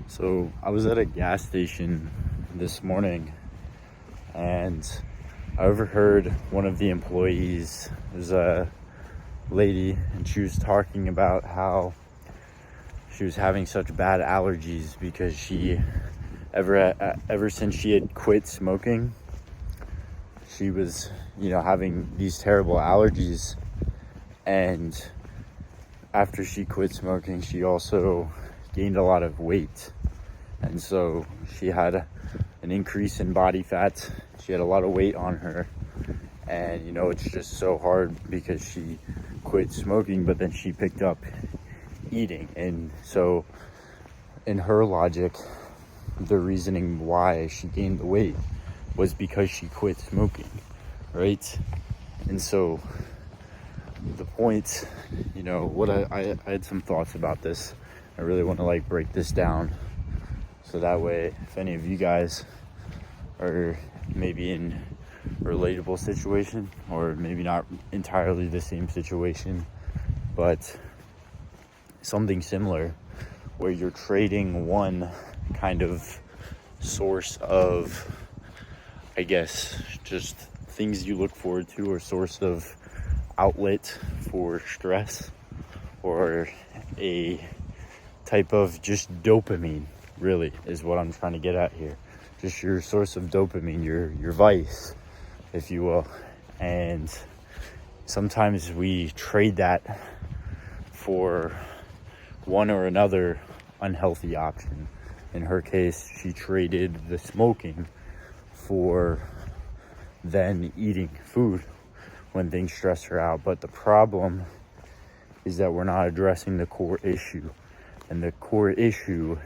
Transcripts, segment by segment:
So I was at a gas station this morning and I overheard one of the employees, there's a lady, and she was talking about how she was having such bad allergies because she ever since she had quit smoking, she was, having these terrible allergies. And after she quit smoking, she also gained a lot of weight. And so she had an increase in body fat. She had a lot of weight on her. And, it's just so hard because she quit smoking, but then she picked up eating. And so in her logic, the reasoning why she gained the weight was because she quit smoking, right? And so the point, what I had some thoughts about this. I really want to break this down so that way if any of you guys are maybe in a relatable situation, or maybe not entirely the same situation, but something similar where you're trading one kind of source of, I guess, just things you look forward to, or source of outlet for stress, or a type of just dopamine, really is what I'm trying to get at here. Just your source of dopamine, your vice, if you will. And sometimes we trade that for one or another unhealthy option. In her case, she traded the smoking for then eating food when things stress her out. But the problem is that we're not addressing the core issue. And the core issue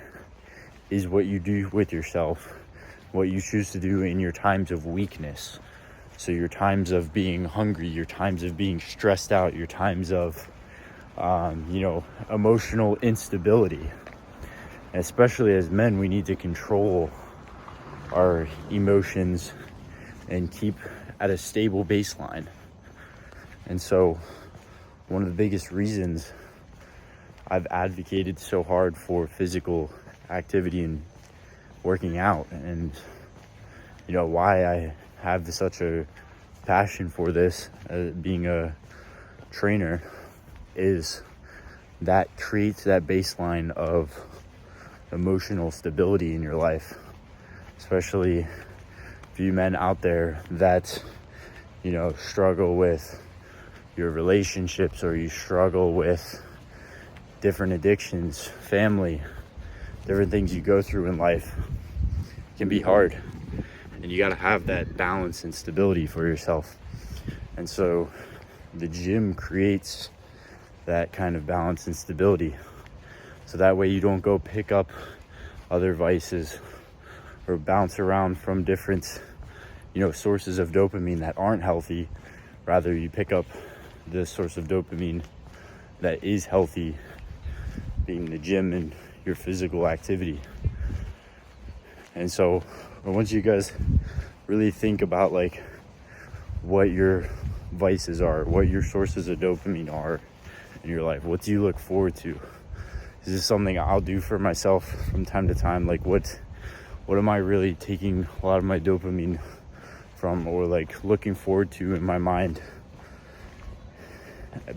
is what you do with yourself, what you choose to do in your times of weakness. So your times of being hungry, your times of being stressed out, your times of, emotional instability. And especially as men, we need to control our emotions and keep at a stable baseline. And so one of the biggest reasons I've advocated so hard for physical activity and working out, and why I have such a passion for this, being a trainer, is that creates that baseline of emotional stability in your life. Especially for you men out there that struggle with your relationships, or you struggle with different addictions, family, different things you go through in life. It can be hard, and you got to have that balance and stability for yourself. And so the gym creates that kind of balance and stability, so that way you don't go pick up other vices or bounce around from different sources of dopamine that aren't healthy. Rather, you pick up the source of dopamine that is healthy, being the gym and your physical activity. And so I want you guys really think about what your vices are, what your sources of dopamine are in your life. What do you look forward to? Is this something I'll do for myself from time to time? What am I really taking a lot of my dopamine from, or looking forward to in my mind?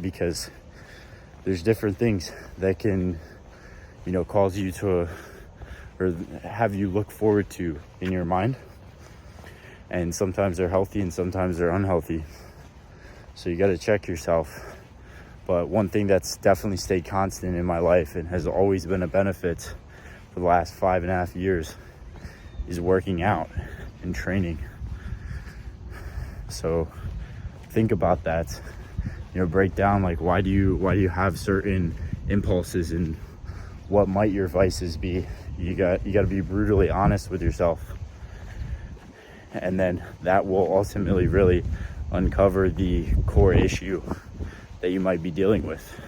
Because there's different things that can cause you to, or have you look forward to in your mind. And sometimes they're healthy and sometimes they're unhealthy. So you got to check yourself. But one thing that's definitely stayed constant in my life and has always been a benefit for the last 5.5 years is working out and training. So think about that. Break down why do you have certain impulses, and what might your vices be. You got to be brutally honest with yourself, and then that will ultimately really uncover the core issue that you might be dealing with.